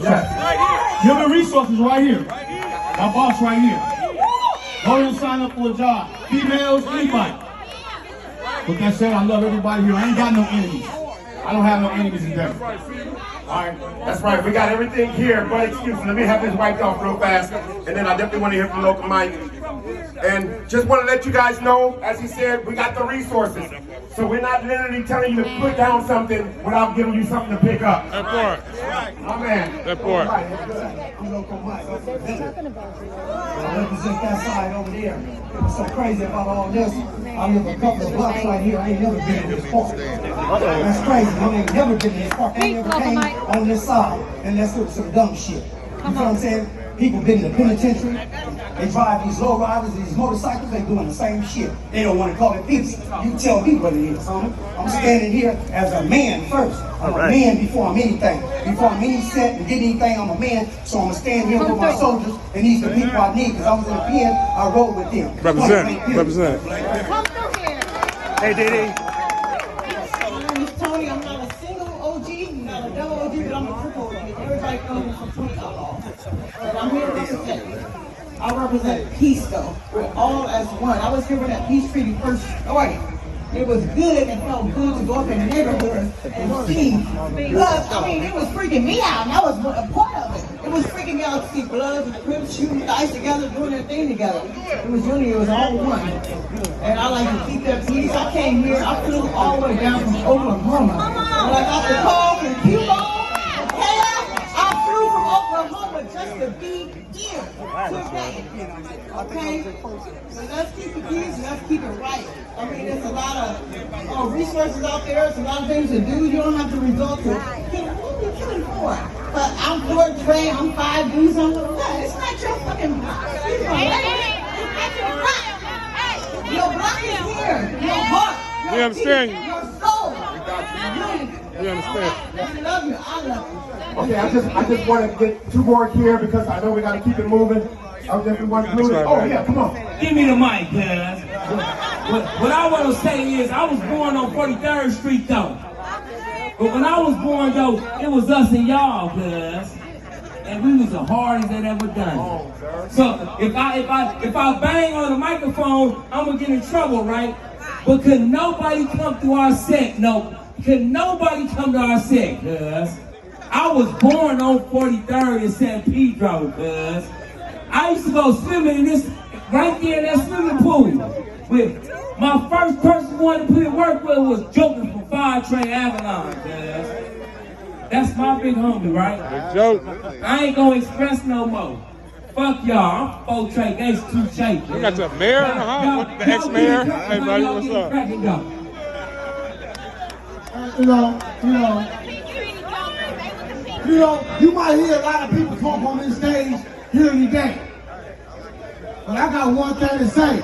Yes. Human resources right here. My boss right here. Go ahead and sign up for a job. Females, anybody. With that said, I love everybody here. I ain't got no enemies. I don't have no enemies in Denver. All right, that's right. We got everything here but excuses. Let me have this wiped off real fast, and then I definitely want to hear from local Mike. And just want to let you guys know, as he said, we got the resources. So we're not literally telling you to put down something without giving you something to pick up. That part. My man. That part. I'm local Mike. I represent that side over there. What's so crazy about all this? I live a couple of blocks right here. I ain't never been in this park. That's crazy. I ain't never been in this park. I ain't never came on this side unless it was some dumb shit. You know what I'm saying? People been in the penitentiary. They drive these low riders, these motorcycles. They doing the same shit. They don't want to call it peace. You tell me what it is, homie. I'm standing here as a man first. I'm a man before I'm anything. Before I'm any set and get anything, I'm a man. So I'm gonna stand here with my soldiers and these the people I need. Because I was in the pen, I rode with them. Represent. Represent. Come through here. Hey, Didi. My name is Tony. I'm not a single OG, not a double OG, but I'm a triple OG. Everybody knows me from 20 outlaw. But I'm here to represent. I represent peace, though. We're all as one. I was here when that peace treaty first started. It was good and felt good to go up in the neighborhood and see blood. I mean, it was freaking me out, and I was a part of it. It was freaking me out to see Bloods and Crips shooting dice together, doing their thing together. It was unity, it was all one. And I like to keep that peace. I came here, I flew all the way down from Oklahoma. When I got the call from Cuba, I flew from Oklahoma just to be here today. Okay? So let's keep it peace, let's keep it right. I mean, there's a lot of resources out there. There's a lot of things to do. You don't have to resort to killing for. But I'm for Trey. I'm 5 dudes. I'm it's not your fucking block. It's not your block. Your block is here. Your heart. We understand you. Your soul. We understand. I love you. I love you. Okay, I just want to get 2 more here because I know we got to keep it moving. I definitely want to do it. Oh yeah, come on. Give me the mic, guys. What I want to say is, I was born on 43rd Street, though. But when I was born, though, it was us and y'all, cuz. And we was the hardest that ever done it. So if I bang on the microphone, I'm gonna get in trouble, right? But could nobody come through our set? No. Could nobody come to our set, cuz? I was born on 43rd in San Pedro, cuz. I used to go swimming in this, right there in that swimming pool. With my first person wanted to put in work with was Joker from Fire Train Avalon, cuz. That's my big homie, right? Good joke. I ain't gonna express no more. Fuck y'all, I'm 4 Trey, Gangsta 2 Chase. We got the mayor in the house, the ex-mayor. Hey, buddy, what's up? You might hear a lot of people talk on this stage here today. But I got one thing to say.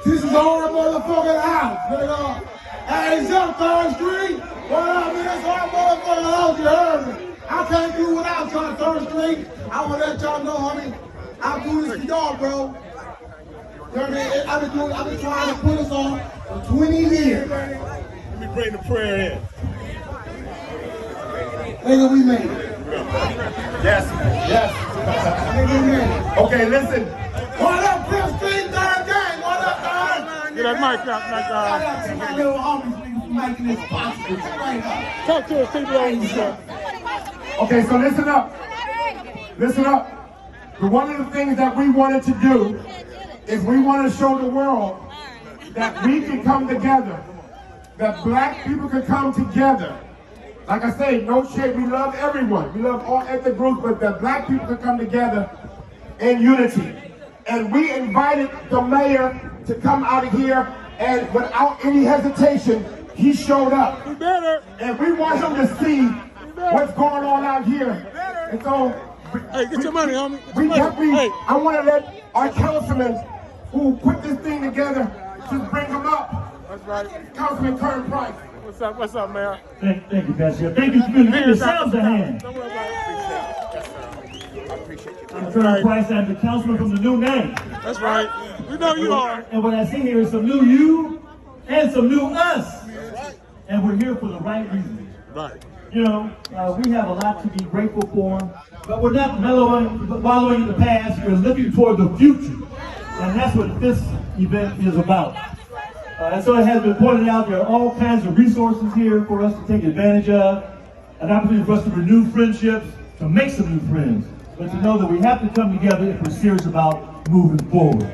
This is our motherfucking house, nigga. Hey, it's up 3rd Street. What up, man? It's our motherfucking house, you heard me. I can't do without y'all 3rd Street. I want to let y'all know, homie, I do this for y'all, bro. You know what I mean? I've been trying to put us on for 20 years. Let me bring the prayer in. Nigga, we made it. Yes, yes. Nigga, we made it. Okay, listen. What up, Crips Street, 3rd Gang? What up, guys? Get that mic out, Shout out to my little homies for making this possible. Straight up. Talk to us, people on the show. Okay, so listen up. Listen up. One of the things that we wanted to do is we want to show the world that we can come together, that black people can come together. Like I say, no shade, we love everyone. We love all ethnic groups, but that black people can come together in unity. And we invited the mayor to come out of here, and without any hesitation, he showed up. We better. And we want him to see what's going on out here. And so, Hey, get your money, homie. Get we your money. definitely, Hey. I want to let our councilmen who put this thing together, just bring them up. That's right. Councilman Kern Price. What's up, Mayor? Thank you, Pastor. Thank you for giving yourselves a hand. Don't worry about it. I appreciate you. I'm Colonel Price. I'm the councilman from the new name. That's right. We know you are. And what I see here is some new you and some new us. And we're here for the right reasons. Right. You know, we have a lot to be grateful for, but we're not wallowing in the past. We're looking toward the future, and that's what this event is about. And so it has been pointed out, there are all kinds of resources here for us to take advantage of, an opportunity for us to renew friendships, to make some new friends, but to know that we have to come together if we're serious about moving forward.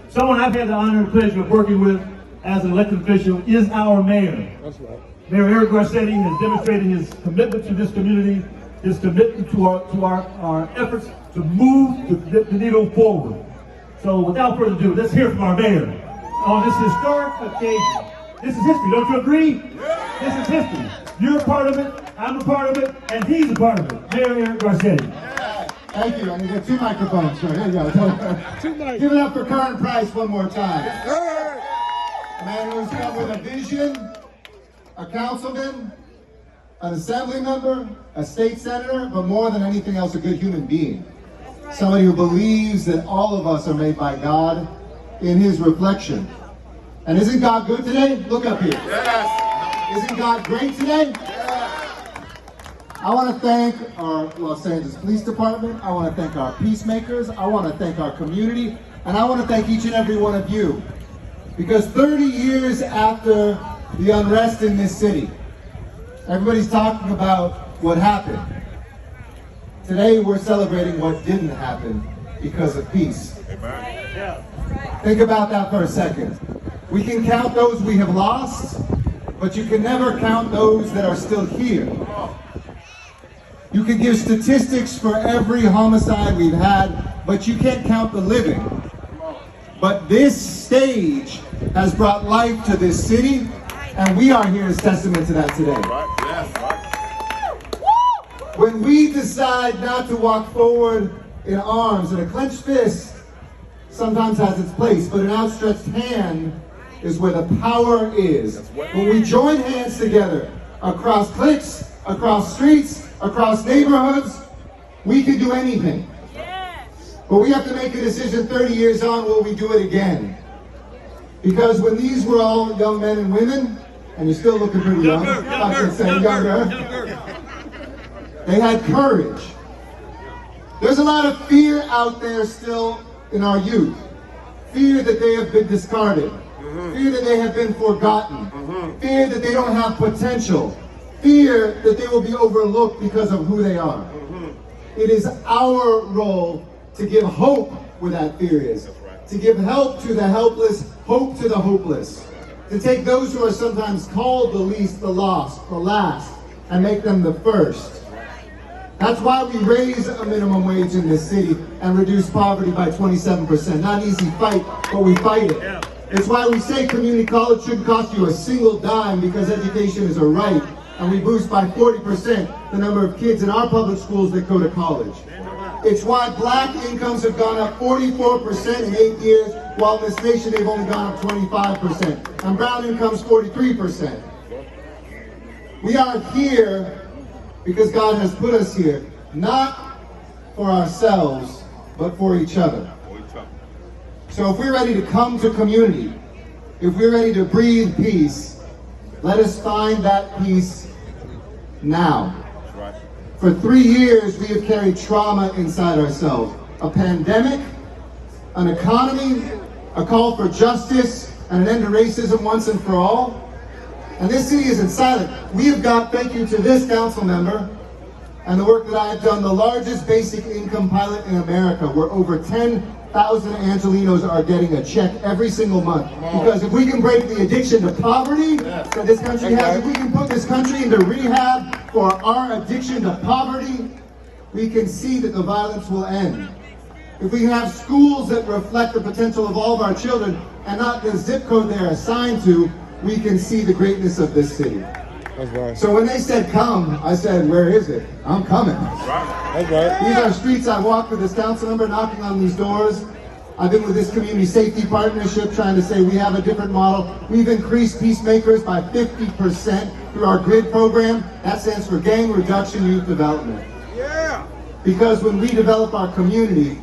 Someone I've had the honor and pleasure of working with as an elected official is our mayor. That's right. Mayor Eric Garcetti has demonstrated his commitment to this community, his commitment to our efforts to move the needle forward. So without further ado, let's hear from our mayor on this historic occasion. This is history, don't you agree? This is history. You're a part of it, I'm a part of it, and he's a part of it. Mayor Eric Garcetti. Thank you. I'm going to get 2 microphones. Right, here you go. Give it up for Current Price one more time. A man who's come with a vision, a councilman, an assembly member, a state senator, but more than anything else, a good human being. Somebody who believes that all of us are made by God in his reflection. And isn't God good today? Look up here. Yes. Isn't God great today? I want to thank our Los Angeles Police Department. I want to thank our peacemakers. I want to thank our community. And I want to thank each and every one of you. Because 30 years after the unrest in this city, everybody's talking about what happened. Today we're celebrating what didn't happen because of peace. Think about that for a second. We can count those we have lost, but you can never count those that are still here. You can give statistics for every homicide we've had, but you can't count the living. But this stage has brought life to this city, and we are here as testament to that today. When we decide not to walk forward in arms, and a clenched fist sometimes has its place, but an outstretched hand is where the power is. When we join hands together across cliques, across streets, across neighborhoods, we can do anything. But we have to make a decision 30 years on, will we do it again? Because when these were all young men and women, and you're still looking pretty young, I can say younger, they had courage. There's a lot of fear out there still in our youth. Fear that they have been discarded. Fear that they have been forgotten. Fear that they don't have potential. Fear that they will be overlooked because of who they are. It is our role to give hope where that fear is. To give help to the helpless, hope to the hopeless. To take those who are sometimes called the least, the lost, the last, and make them the first. That's why we raise a minimum wage in this city and reduce poverty by 27%. Not an easy fight, but we fight it. It's why we say community college shouldn't cost you a single dime, because education is a right. And we boost by 40% the number of kids in our public schools that go to college. It's why black incomes have gone up 44% in 8 years, while in this nation they've only gone up 25%. And brown incomes 43%. We are here because God has put us here, not for ourselves, but for each other. So if we're ready to come to community, if we're ready to breathe peace, let us find that peace now. For 3 years, we have carried trauma inside ourselves. A pandemic, an economy, a call for justice, and an end to racism once and for all. And this city isn't silent. We have got, thank you to this council member, and the work that I have done, the largest basic income pilot in America, where over 10,000 Angelinos are getting a check every single month. Because if we can break the addiction to poverty that this country has, if we can put this country into rehab for our addiction to poverty, we can see that the violence will end. If we can have schools that reflect the potential of all of our children and not the zip code they're assigned to, we can see the greatness of this city. That's right. So when they said come, I said, where is it? I'm coming. That's right. These are streets I've walked with this council member, knocking on these doors. I've been with this community safety partnership trying to say we have a different model. We've increased peacemakers by 50% through our GRID program. That stands for Gang Reduction Youth Development. Yeah. Because when we develop our community,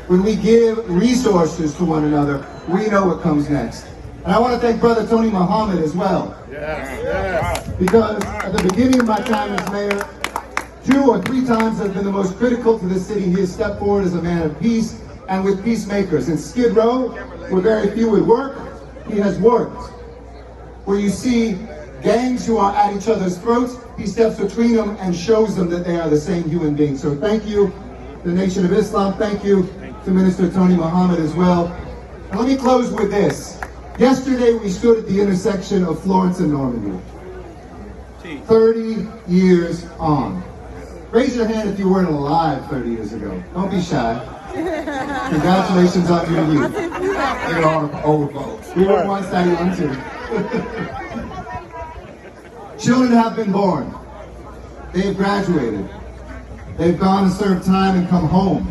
when we give resources to one another, we know what comes next. And I want to thank Brother Tony Muhammad as well. Because at the beginning of my time as mayor, 2 or 3 times have been the most critical to this city. He has stepped forward as a man of peace and with peacemakers. In Skid Row, where very few would work, he has worked. Where you see gangs who are at each other's throats, he steps between them and shows them that they are the same human beings. So thank you, the Nation of Islam. Thank you to Minister Tony Muhammad as well. And let me close with this. Yesterday we stood at the intersection of Florence and Normandy. 30 years on. Raise your hand if you weren't alive 30 years ago. Don't be shy. Congratulations on your youth. You're our old folks. We were once that young too. Children have been born. They've graduated. They've gone and served time and come home.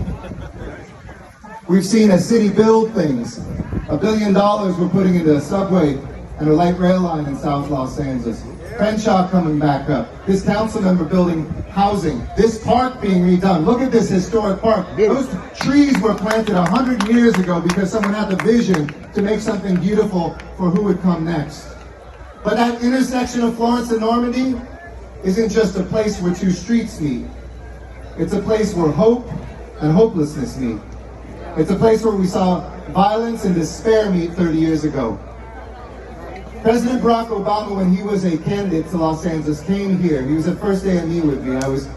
We've seen a city build things. $1 billion we're putting into a subway and a light rail line in South Los Angeles. Crenshaw coming back up. This council member building housing. This park being redone. Look at this historic park. Those trees were planted 100 years ago because someone had the vision to make something beautiful for who would come next. But that intersection of Florence and Normandy isn't just a place where 2 streets meet. It's a place where hope and hopelessness meet. It's a place where we saw violence and despair meet 30 years ago. President Barack Obama, when he was a candidate to Los Angeles, came here. He was at First AME with me. I was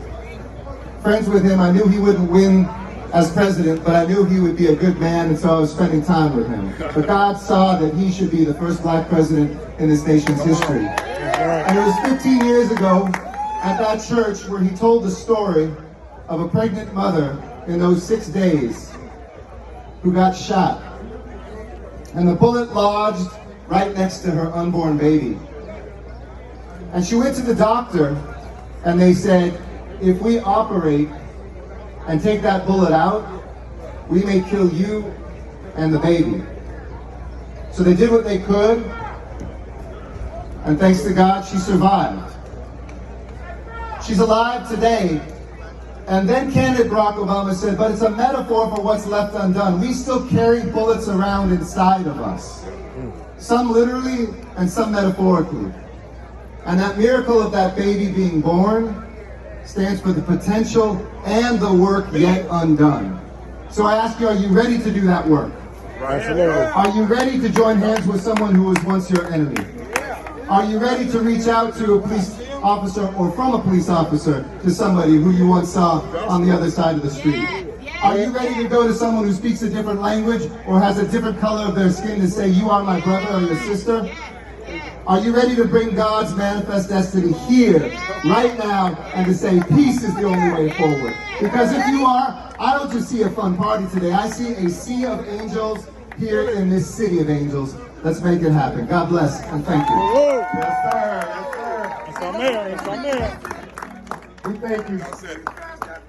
friends with him. I knew he wouldn't win as president, but I knew he would be a good man, and so I was spending time with him. But God saw that he should be the first black president in this nation's history. And it was 15 years ago at that church where he told the story of a pregnant mother in those 6 days who got shot. And the bullet lodged right next to her unborn baby. And she went to the doctor and they said, if we operate and take that bullet out, we may kill you and the baby. So they did what they could, and thanks to God, she survived. She's alive today. And then candidate Barack Obama said, but it's a metaphor for what's left undone. We still carry bullets around inside of us. Some literally and some metaphorically. And that miracle of that baby being born stands for the potential and the work yet undone. So I ask you, are you ready to do that work? Are you ready to join hands with someone who was once your enemy? Are you ready to reach out to a police officer or from a police officer to somebody who you once saw on the other side of the street? Are you ready to go to someone who speaks a different language or has a different color of their skin to say, you are my brother or your sister? Are you ready to bring God's manifest destiny here, right now, and to say peace is the only way forward? Because if you are, I don't just see a fun party today. I see a sea of angels here in this city of angels. Let's make it happen. God bless and thank you. Yes, sir. Yes, sir. It's our mayor. We thank you.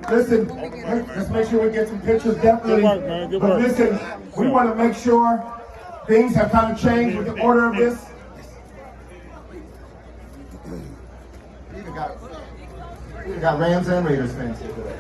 Listen, let's make sure we get some pictures, definitely. Good work, man. Good But work. listen, we want to make sure things have kind of changed with the order of this. We even got Rams and Raiders fans here today.